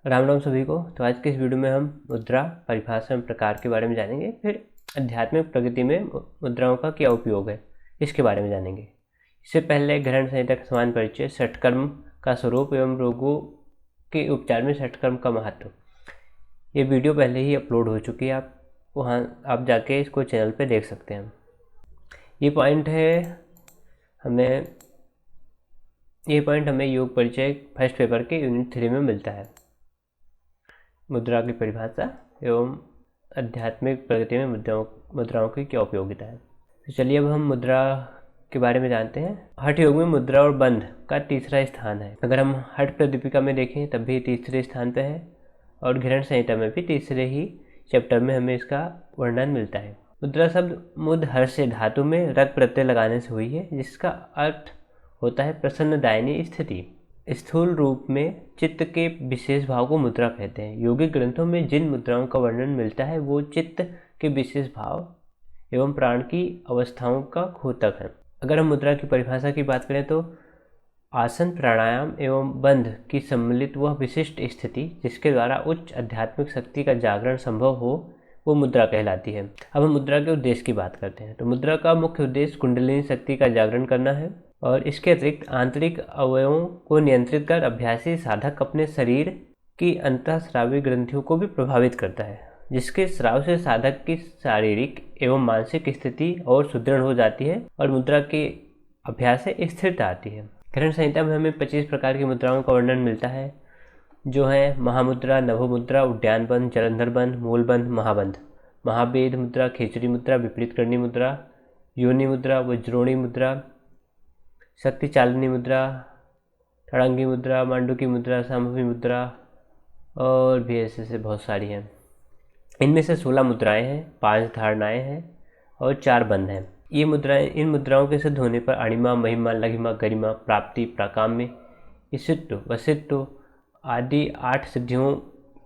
राम राम सभी को। तो आज के इस वीडियो में हम मुद्रा परिभाषा एवं प्रकार के बारे में जानेंगे। फिर आध्यात्मिक प्रगति में मुद्राओं का क्या उपयोग है इसके बारे में जानेंगे। इससे पहले ग्रहण संहिता का समान परिचय, षटकर्म का स्वरूप एवं रोगों के उपचार में षटकर्म का महत्व। ये वीडियो पहले ही अपलोड हो चुकी है, आप वहाँ आप जाके इसको चैनल पे देख सकते हैं। ये पॉइंट हमें योग परिचय फर्स्ट पेपर के यूनिट 3 में मिलता है। मुद्रा की परिभाषा एवं आध्यात्मिक प्रगति में मुद्राओं की क्या उपयोगिता है। तो चलिए अब हम मुद्रा के बारे में जानते हैं। हठ योग में मुद्रा और बंध का तीसरा स्थान है। अगर हम हठ प्रदीपिका में देखें तब भी तीसरे स्थान पर है और ग्रहण संहिता में भी तीसरे ही चैप्टर में हमें इसका वर्णन मिलता है। मुद्रा शब्द मुद हर्ष से धातु में रग प्रत्यय लगाने से हुई है, जिसका अर्थ होता है प्रसन्नदायिनी स्थिति। स्थूल रूप में चित्त के विशेष भाव को मुद्रा कहते हैं। योगिक ग्रंथों में जिन मुद्राओं का वर्णन मिलता है वो चित्त के विशेष भाव एवं प्राण की अवस्थाओं का द्योतक है। अगर हम मुद्रा की परिभाषा की बात करें तो आसन, प्राणायाम एवं बंध की सम्मिलित वह विशिष्ट स्थिति जिसके द्वारा उच्च आध्यात्मिक शक्ति का जागरण संभव हो वो मुद्रा कहलाती है। अब हम मुद्रा के उद्देश्य की बात करते हैं। तो मुद्रा का मुख्य उद्देश्य कुंडलिनी शक्ति का जागरण करना है और इसके अतिरिक्त आंतरिक अवयवों को नियंत्रित कर अभ्यासी साधक अपने शरीर की अंतःस्रावी ग्रंथियों को भी प्रभावित करता है, जिसके स्राव से साधक की शारीरिक एवं मानसिक स्थिति और सुदृढ़ हो जाती है और मुद्रा के अभ्यास से स्थिरता आती है। ग्रहण संहिता में हमें 25 प्रकार की मुद्राओं का वर्णन मिलता है, जो है महामुद्रा, नभोमुद्रा, उड्डयन बंध, जलंधर बंध, मूल बंध, महाबंध, महाभेद मुद्रा, खेचरी मुद्रा, विपरीत करणी मुद्रा, योनि मुद्रा, वज्रोणी मुद्रा, शक्ति चालिनी मुद्रा, ठड़ंगी मुद्रा, मांडुकी मुद्रा, संभवी मुद्रा और भी ऐसे बहुत सारी हैं। इनमें से 16 मुद्राएं हैं, 5 धारणाएं हैं और 4 बंध हैं। इन मुद्राओं के सिद्ध होने पर अणिमा, महिमा, लघिमा, गरिमा, प्राप्ति, प्राकाम्य, ईशित्व, वसित्व आदि 8 सिद्धियों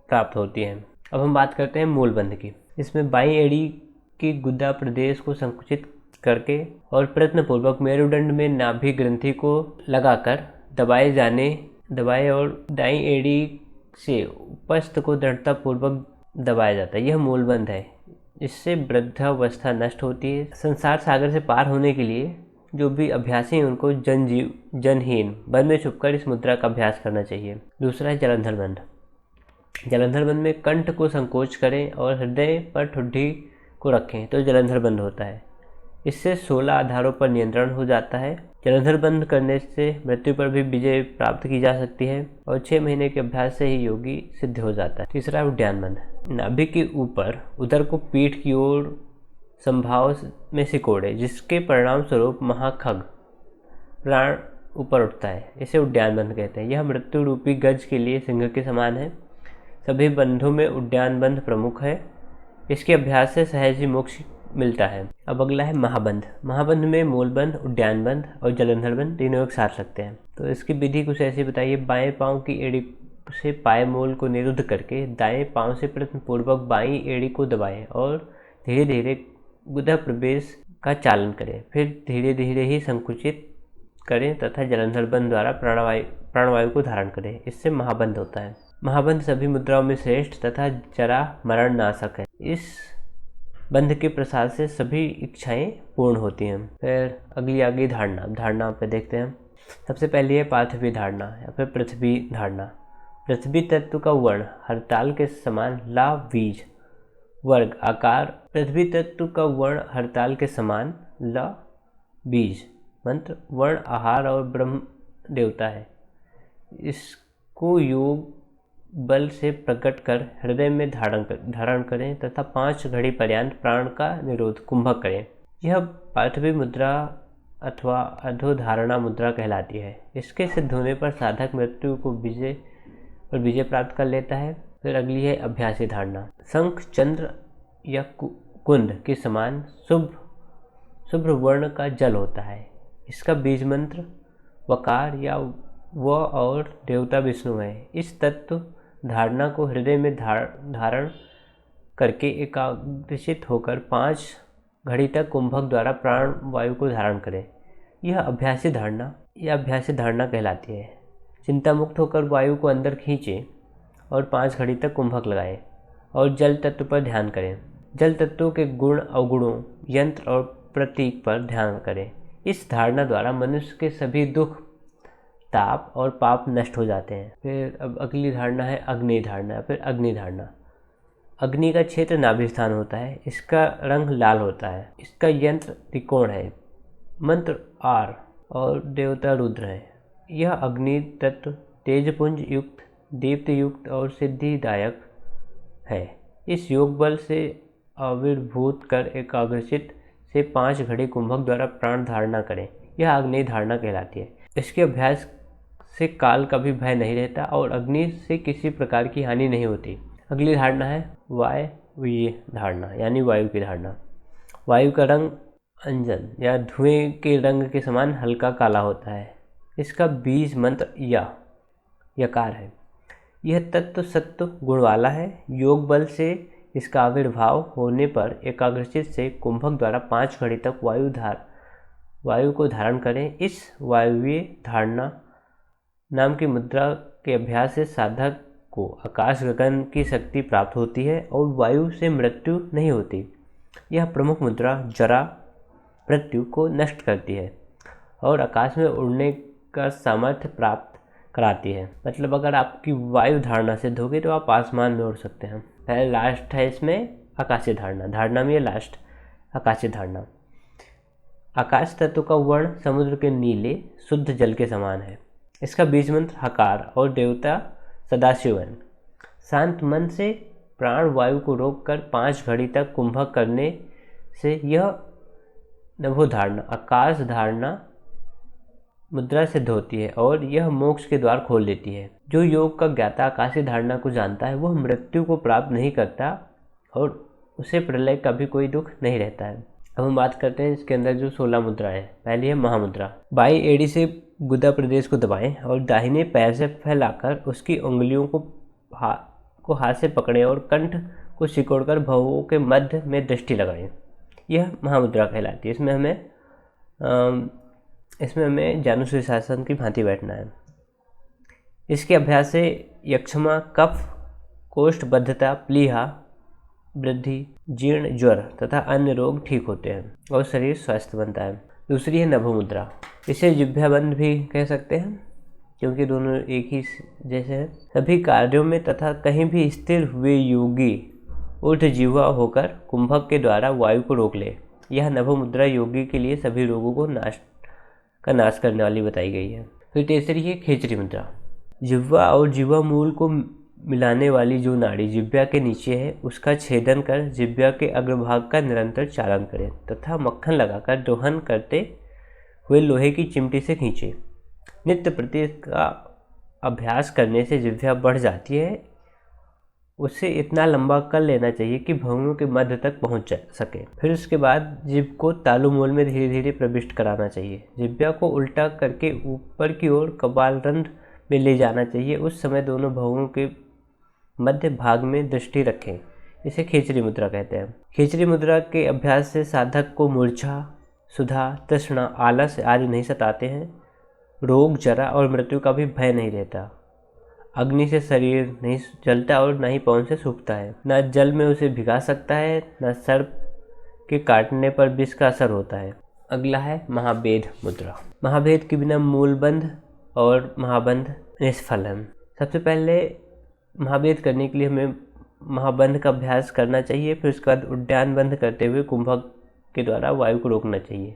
प्राप्त होती हैं। अब हम बात करते हैं मूल बंध की। इसमें बाईं एड़ी की गुदा प्रदेश को संकुचित करके और प्रयत्नपूर्वक मेरुदंड में नाभि ग्रंथि को लगाकर दबाए और दाईं एड़ी से उपस्थ को दृढ़ता पूर्वक दबाया जाता है। यह मूलबंध है। इससे वृद्धावस्था नष्ट होती है। संसार सागर से पार होने के लिए जो भी अभ्यासी हैं उनको जनहीन बंध में छुपकर इस मुद्रा का अभ्यास करना चाहिए। दूसरा है जलंधर बंध। जलंधर बंध में कंठ को संकोच करें और हृदय पर ठुड्डी को रखें तो जलंधर बंध होता है। इससे 16 आधारों पर नियंत्रण हो जाता है। जलंधर बंद करने से मृत्यु पर भी विजय प्राप्त की जा सकती है और 6 महीने के अभ्यास से ही योगी सिद्ध हो जाता है। तीसरा उड्डयन बंध। नाभि के ऊपर उदर को पीठ की ओर संभाव में सिकोड़े, जिसके परिणाम स्वरूप महाखग प्राण ऊपर उठता है। इसे उड्डयन बंध कहते हैं। यह मृत्यु रूपी गज के लिए सिंह के समान है। सभी बंधों में उड्डयन बंध प्रमुख है। इसके अभ्यास से सहज ही मोक्ष मिलता है। अब अगला है महाबंध। महाबंध में मूलबंध, उड्डयन बंध और जलंधर बंध तीनों एक साथ लगते हैं। तो इसकी विधि कुछ ऐसी बताइए। बाएं पांव की एड़ी से पाय मूल को निरुद्ध करके दाएं पांव से प्रयत्नपूर्वक बाईं एड़ी को दबाएं और धीरे धीरे गुदा प्रवेश का चालन करें। फिर धीरे धीरे ही संकुचित करें तथा जलंधर बंध द्वारा प्राणवायु को धारण करें। इससे महाबंध होता है। महाबंध सभी मुद्राओं में श्रेष्ठ तथा जरा मरण नाशक है। इस बंध के प्रसाद से सभी इच्छाएं पूर्ण होती हैं। फिर आगे धारणा पे देखते हैं। सबसे पहले है पार्थिवी धारणा या फिर पृथ्वी धारणा। पृथ्वी तत्व का वर्ण हरताल के समान ला बीज वर्ग आकार। पृथ्वी तत्व का वर्ण हरताल के समान ला बीज मंत्र वर्ण आहार और ब्रह्म देवता है। इसको योग बल से प्रकट कर हृदय में धारण करें तथा 5 घड़ी पर्यंत प्राण का निरोध कुंभक करें। यह पार्थिवी मुद्रा अथवा अधोधारणा मुद्रा कहलाती है। इसके सिद्ध होने पर साधक मृत्यु को विजय प्राप्त कर लेता है। फिर अगली है अभ्यासी धारणा। शंख, चंद्र या कुंद के समान शुभ्र वर्ण का जल होता है। इसका बीज मंत्र वकार या व और देवता विष्णु है। इस तत्व धारणा को हृदय में धारण करके एकाग्रचित होकर 5 घड़ी तक कुंभक द्वारा प्राण वायु को धारण करें। यह अभ्यासी धारणा कहलाती है। चिंता मुक्त होकर वायु को अंदर खींचे और 5 घड़ी तक कुंभक लगाएं और जल तत्व पर ध्यान करें। जल तत्वों के गुण अवगुणों, यंत्र और प्रतीक पर ध्यान करें। इस धारणा द्वारा मनुष्य के सभी दुख, ताप और पाप नष्ट हो जाते हैं। फिर अब अगली धारणा है अग्नि धारणा। फिर अग्नि धारणा। अग्नि का क्षेत्र नाभि स्थान होता है। इसका रंग लाल होता है। इसका यंत्र त्रिकोण है। मंत्र आर और देवता रुद्र है। यह अग्नि तत्व तेजपुंज युक्त, दीप्त युक्त और सिद्धिदायक है। इस योग बल से आविर्भूत कर एकाग्रचित से 5 घड़ी कुंभक द्वारा प्राण धारणा करें। यह अग्नि धारणा कहलाती है। इसके अभ्यास से काल का भी भय नहीं रहता और अग्नि से किसी प्रकार की हानि नहीं होती। अगली धारणा है वायवीय धारणा, यानी वायु की धारणा। वायु का रंग अंजन या धुएं के रंग के समान हल्का काला होता है। इसका बीज मंत्र यकार है। यह तत्व सत्व गुण वाला है। योग बल से इसका आविर्भाव होने पर एकाग्रचित से कुंभक द्वारा 5 घड़ी तक वायु को धारण करें। इस वायुवीय धारणा नाम की मुद्रा के अभ्यास से साधक को आकाश गगन की शक्ति प्राप्त होती है और वायु से मृत्यु नहीं होती। यह प्रमुख मुद्रा जरा मृत्यु को नष्ट करती है और आकाश में उड़ने का सामर्थ्य प्राप्त कराती है। मतलब अगर आपकी वायु धारणा सिद्ध होगी तो आप आसमान में उड़ सकते हैं। पहले लास्ट है इसमें आकाशीय धारणा में ये लास्ट आकाशीय धारणा। आकाश तत्व का वर्ण समुद्र के नीले शुद्ध जल के समान है। इसका बीज मंत्र हकार और देवता सदाशिव है। शांत मन से प्राण वायु को रोककर 5 घड़ी तक कुंभक करने से यह नभो धारणा आकाश धारणा मुद्रा सिद्ध होती है और यह मोक्ष के द्वार खोल देती है। जो योग का ज्ञाता आकाशीय धारणा को जानता है वह मृत्यु को प्राप्त नहीं करता और उसे प्रलय का भी कोई दुख नहीं रहता है। अब हम बात करते हैं इसके अंदर जो 16 मुद्राएं हैं। पहली है महामुद्रा। बाई एड़ी से गुदा प्रदेश को दबाएं और दाहिने पैर से फैलाकर उसकी उंगलियों को हाथ से पकड़ें और कंठ को सिकोड़कर भवों के मध्य में दृष्टि लगाएं। यह महामुद्रा कहलाती है। इसमें हमें जानुशीर्षासन की भांति बैठना है। इसके अभ्यास से यक्षमा, कफ, कोष्ठबद्धता, प्लीहा, वृद्धि, जीर्ण, ज्वर तथा अन्य रोग ठीक होते हैं और शरीर स्वस्थ बनता है। दूसरी है नभो मुद्रा। इसे जिह्वाबंध भी कह सकते हैं क्योंकि दोनों एक ही जैसे हैं। सभी कार्यों में तथा कहीं भी स्थिर हुए योगी ऊर्ध्व जिह्वा होकर कुंभक के द्वारा वायु को रोक ले। यह नभो मुद्रा योगी के लिए सभी रोगों को नाश करने वाली बताई गई है। फिर तीसरी है खेचरी मुद्रा। जिह्वा और जिह्वा मूल को मिलाने वाली जो नाड़ी जिह्वा के नीचे है उसका छेदन कर जिह्वा के अग्रभाग का निरंतर चालन करें तथा मक्खन लगाकर दोहन करते हुए लोहे की चिमटी से खींचे। नित्य प्रति का अभ्यास करने से जिह्वा बढ़ जाती है। उसे इतना लंबा कर लेना चाहिए कि भवों के मध्य तक पहुंच सके। फिर उसके बाद जिभ को तालु मूल में धीरे धीरे प्रविष्ट कराना चाहिए। जिह्वा को उल्टा करके ऊपर की ओर कपालरंध्र में ले जाना चाहिए। उस समय दोनों भवों के मध्य भाग में दृष्टि रखें। इसे खेचरी मुद्रा कहते हैं। खेचरी मुद्रा के अभ्यास से साधक को मूर्छा, सुधा, तृष्णा, आलस आदि नहीं सताते हैं। रोग, जरा और मृत्यु का भी भय नहीं रहता। अग्नि से शरीर नहीं जलता और न ही पवन से सूखता है। न जल में उसे भिगा सकता है, न सर्प के काटने पर विष का असर होता है। अगला है महाभेद मुद्रा। महाभेद के बिना मूलबंध और महाबंध निष्फल है। सबसे पहले महाभेद करने के लिए हमें महाबंध का अभ्यास करना चाहिए। फिर उसके बाद उद्यान बंध करते हुए कुंभक के द्वारा वायु को रोकना चाहिए।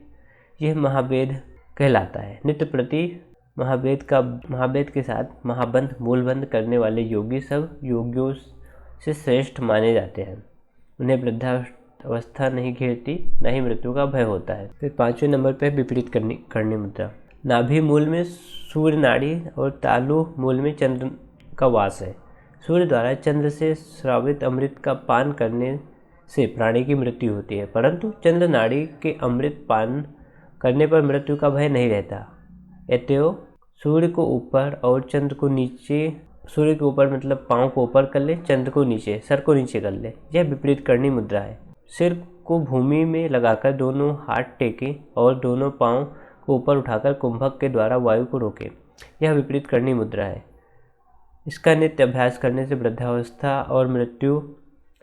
यह महाभेद कहलाता है। नित्य प्रति महाभेद के साथ महाबंध मूलबंध करने वाले योगी सब योगियों से श्रेष्ठ माने जाते हैं। उन्हें वृद्धावस्था नहीं घेरती, न ही मृत्यु का भय होता है। फिर 5वें नंबर पर विपरीत करनी मुद्रा। नाभि मूल में सूर्य नाड़ी और तालु मूल में चंद्र का वास है। सूर्य द्वारा चंद्र से श्रावित अमृत का पान करने से प्राणी की मृत्यु होती है, परंतु चंद्र नाड़ी के अमृत पान करने पर मृत्यु का भय नहीं रहता। अतएव सूर्य को ऊपर और चंद्र को नीचे, सूर्य के ऊपर मतलब पाँव को ऊपर कर ले, चंद्र को नीचे, सर को नीचे कर ले। यह विपरीत करनी मुद्रा है। सिर को भूमि में लगाकर दोनों हाथ टेकें और दोनों पाँव को ऊपर उठाकर कुंभक के द्वारा वायु को रोकें। यह विपरीत करनी मुद्रा है। इसका नित्य अभ्यास करने से वृद्धावस्था और मृत्यु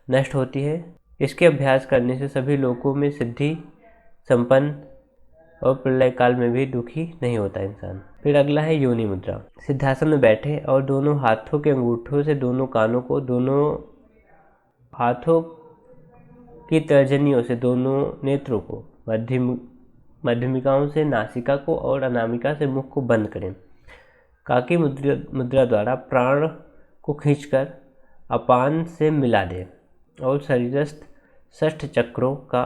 नष्ट होती है। इसके अभ्यास करने से सभी लोगों में सिद्धि संपन्न और प्रलय काल में भी दुखी नहीं होता इंसान। फिर अगला है योनि मुद्रा। सिद्धासन में बैठे और दोनों हाथों के अंगूठों से दोनों कानों को, दोनों हाथों की तर्जनियों से दोनों नेत्रों को, मध्यमिकाओं से नासिका को और अनामिका से मुख को बंद करें। काकी मुद्रा द्वारा प्राण को खींचकर अपान से मिला दें और शरीरस्थ 6 चक्रों का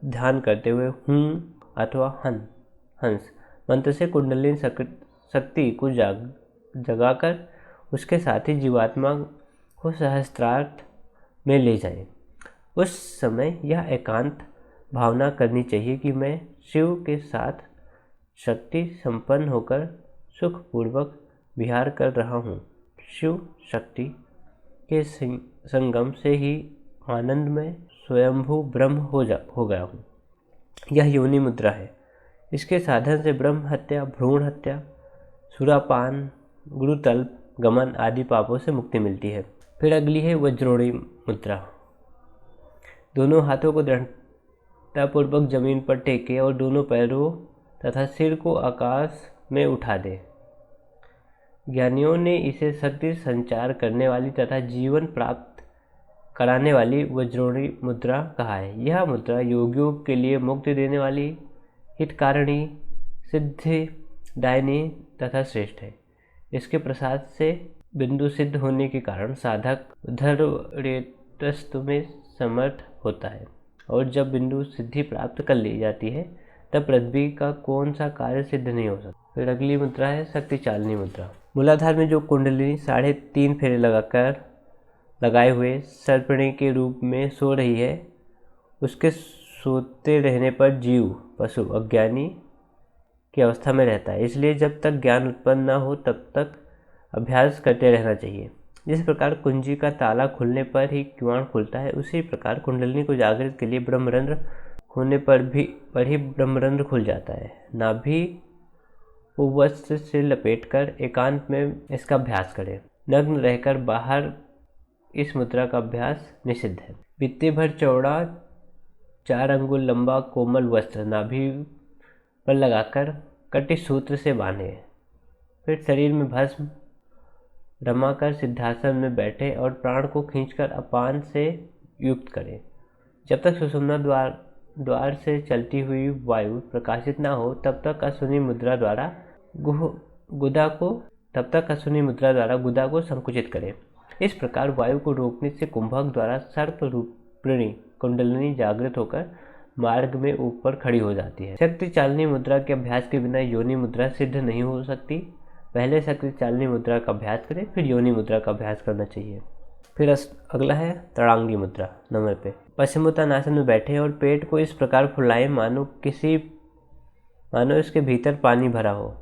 ध्यान करते हुए हूँ अथवा हंस मंत्र से कुंडलिनी शक्ति को जगाकर उसके साथ ही जीवात्मा को सहस्त्रार्थ में ले जाएं। उस समय यह एकांत भावना करनी चाहिए कि मैं शिव के साथ शक्ति संपन्न होकर सुखपूर्वक विहार कर रहा हूँ। शिव शक्ति के संगम से ही आनंद में स्वयंभू ब्रह्म हो गया हूँ। यह योनि मुद्रा है। इसके साधन से ब्रह्म हत्या, भ्रूण हत्या, सुरापान, गुरुतल्प गमन आदि पापों से मुक्ति मिलती है। फिर अगली है वज्रोणी मुद्रा। दोनों हाथों को दृढ़तापूर्वक जमीन पर टेके और दोनों पैरों तथा सिर को आकाश में उठा दे। ज्ञानियों ने इसे शक्ति संचार करने वाली तथा जीवन प्राप्त कराने वाली वज्रोणी मुद्रा कहा है। यह मुद्रा योगियों के लिए मुक्ति देने वाली, हितकारिणी, सिद्धिदायिनी तथा श्रेष्ठ है। इसके प्रसाद से बिंदु सिद्ध होने के कारण साधक धर्मरेतस्तु में समर्थ होता है और जब बिंदु सिद्धि प्राप्त कर ली जाती है तब पृथ्वी का कौन सा कार्य सिद्ध नहीं हो सकता। फिर अगली मुद्रा है शक्ति चालनी मुद्रा। मूलाधार में जो कुंडलिनी 3.5 फेरे लगाए हुए सर्पिणी के रूप में सो रही है, उसके सोते रहने पर जीव पशु अज्ञानी की अवस्था में रहता है। इसलिए जब तक ज्ञान उत्पन्न न हो तब तक अभ्यास करते रहना चाहिए। जिस प्रकार कुंजी का ताला खुलने पर ही किवाड़ खुलता है, उसी प्रकार कुंडलिनी को जागृत के लिए ब्रह्मरंध्र होने पर ही ब्रह्मरंध्र खुल जाता है। नाभि को वस्त्र से लपेटकर एकांत में इसका अभ्यास करें। नग्न रहकर बाहर इस मुद्रा का अभ्यास निषिद्ध है। बित्ते भर चौड़ा 4 अंगुल लंबा कोमल वस्त्र नाभि पर लगाकर कटी सूत्र से बांधे। फिर शरीर में भस्म रमाकर सिद्धासन में बैठे और प्राण को खींचकर अपान से युक्त करें। जब तक सुषुम्ना द्वार से चलती हुई वायु प्रकाशित न हो तब तक अश्विनी मुद्रा द्वारा गुदा को संकुचित करें। इस प्रकार वायु को रोकने से कुंभक द्वारा सर्प रूपिणी कुंडलिनी जागृत होकर मार्ग में ऊपर खड़ी हो जाती है। शक्ति चालनी मुद्रा के अभ्यास के बिना योनि मुद्रा सिद्ध नहीं हो सकती। पहले शक्ति चालनी मुद्रा का अभ्यास करें, फिर योनि मुद्रा का अभ्यास करना चाहिए। फिर अगला है तड़ांगी मुद्रा नंबर पे। पश्चिमोत्तानासन में बैठे और पेट को इस प्रकार फुलाएं मानो इसके भीतर पानी भरा हो।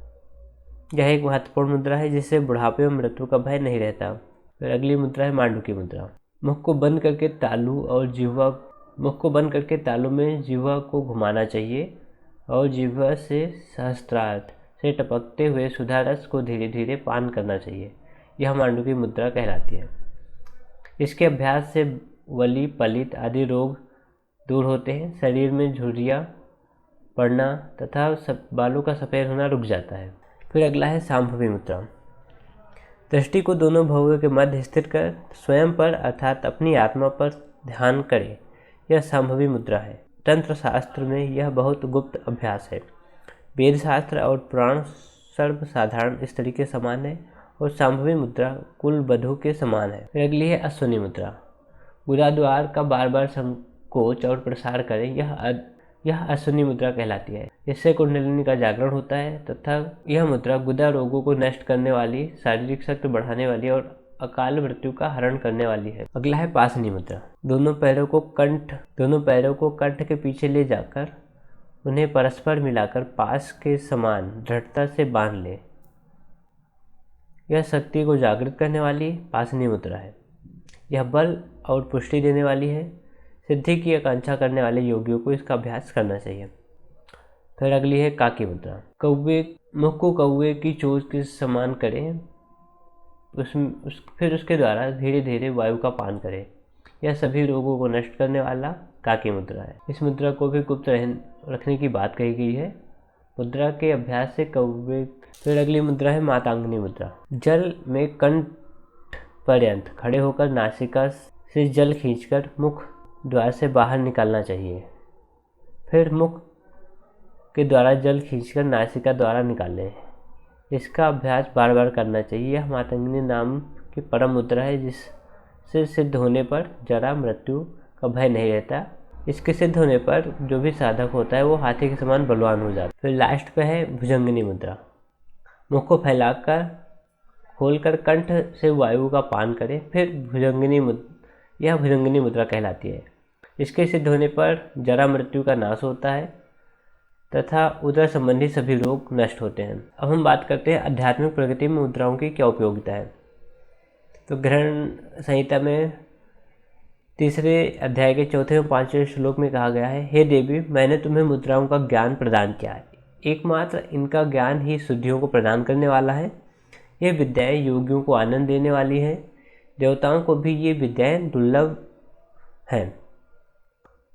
यह एक महत्वपूर्ण मुद्रा है जिससे बुढ़ापे और मृत्यु का भय नहीं रहता। फिर अगली मुद्रा है मांडुकी मुद्रा। मुख को बंद करके तालू में जिह्वा को घुमाना चाहिए और जिह्वा से सहस्त्रार्थ से टपकते हुए सुधा रस को धीरे धीरे पान करना चाहिए। यह मांडुकी मुद्रा कहलाती है। इसके अभ्यास से वली पलित आदि रोग दूर होते हैं। शरीर में झुर्रियाँ पड़ना तथा बालों का सफ़ेद होना रुक जाता है। फिर अगला है सांभवी मुद्रा। दृष्टि को दोनों भवों के मध्य स्थिर कर स्वयं पर अर्थात अपनी आत्मा पर ध्यान करें। यह सांभवी मुद्रा है। तंत्र शास्त्र में यह बहुत गुप्त अभ्यास है। वेद शास्त्र और पुराण सर्वसाधारण स्त्री के समान है और सांभवी मुद्रा कुल वधू के समान है। फिर अगली है अश्विनी मुद्रा। गुदाद्वार का बार बार संकोच और प्रसार करें। यह अश्विनी मुद्रा कहलाती है। इससे कुंडलिनी का जागरण होता है तथा यह मुद्रा गुदा रोगों को नष्ट करने वाली, शारीरिक शक्ति बढ़ाने वाली और अकाल मृत्यु का हरण करने वाली है। अगला है पासनी मुद्रा। दोनों पैरों को कंठ के पीछे ले जाकर उन्हें परस्पर मिलाकर पास के समान दृढ़ता से बांध ले। यह शक्ति को जागृत करने वाली पासनी मुद्रा है। यह बल और पुष्टि देने वाली है। सिद्धि की आकांक्षा करने वाले योगियों को इसका अभ्यास करना चाहिए। फिर अगली है काकी मुद्रा। मुख को कौवे की चोंच के समान करें। फिर उसके द्वारा धीरे धीरे वायु का पान करें। यह सभी रोगों को नष्ट करने वाला काकी मुद्रा है। इस मुद्रा को भी गुप्त रखने की बात कही गई है। मुद्रा के अभ्यास से कौवे। फिर अगली मुद्रा है मातंगिनी मुद्रा। जल में कंठ पर्यंत खड़े होकर नासिका से जल खींचकर मुख द्वार से बाहर निकालना चाहिए। फिर मुख के द्वारा जल खींचकर नासिका द्वारा निकालें। इसका अभ्यास बार बार करना चाहिए। यह मातंगिनी नाम की परम मुद्रा है, जिससे सिद्ध होने पर जरा मृत्यु का भय नहीं रहता। इसके सिद्ध होने पर जो भी साधक होता है वो हाथी के समान बलवान हो जाता है। फिर लास्ट पे है भुजंगिनी मुद्रा। मुख को फैलाकर खोलकर कंठ से वायु का पान करें। फिर यह भुजंगिनी मुद्रा कहलाती है। इसके सिद्ध होने पर जरा मृत्यु का नाश होता है तथा उदर संबंधी सभी रोग नष्ट होते हैं। अब हम बात करते हैं आध्यात्मिक प्रगति में मुद्राओं की क्या उपयोगिता है। तो ग्रहण संहिता में 3 अध्याय के 4 और 5वें श्लोक में कहा गया है, हे देवी, मैंने तुम्हें मुद्राओं का ज्ञान प्रदान किया है। एकमात्र इनका ज्ञान ही शुद्धियों को प्रदान करने वाला है। ये विद्याएं योगियों को आनंद देने वाली हैं। देवताओं को भी ये विद्याएं दुर्लभ हैं।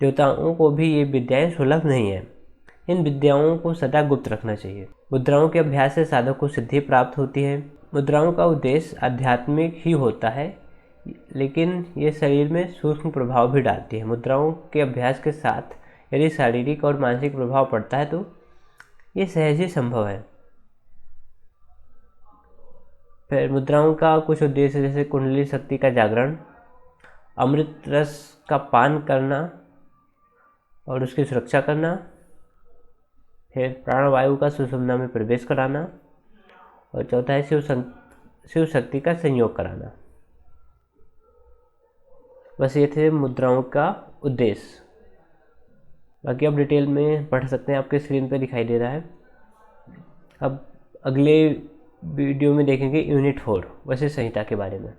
देवताओं को भी ये विद्याएं सुलभ नहीं हैं। इन विद्याओं को सदा गुप्त रखना चाहिए। मुद्राओं के अभ्यास से साधक को सिद्धि प्राप्त होती है। मुद्राओं का उद्देश्य आध्यात्मिक ही होता है, लेकिन ये शरीर में सूक्ष्म प्रभाव भी डालती है। मुद्राओं के अभ्यास के साथ यदि शारीरिक और मानसिक प्रभाव पड़ता है तो ये सहज ही संभव है। फिर मुद्राओं का कुछ उद्देश्य जैसे कुंडली शक्ति का जागरण, अमृत रस का पान करना और उसकी सुरक्षा करना, फिर प्राणवायु का सुषुम्ना में प्रवेश कराना, और चौथा है शिव शक्ति का संयोग कराना। बस ये थे मुद्राओं का उद्देश्य। बाकी आप डिटेल में पढ़ सकते हैं, आपके स्क्रीन पे दिखाई दे रहा है। अब अगले वीडियो में देखेंगे यूनिट 4 वशिष्ठ संहिता के बारे में।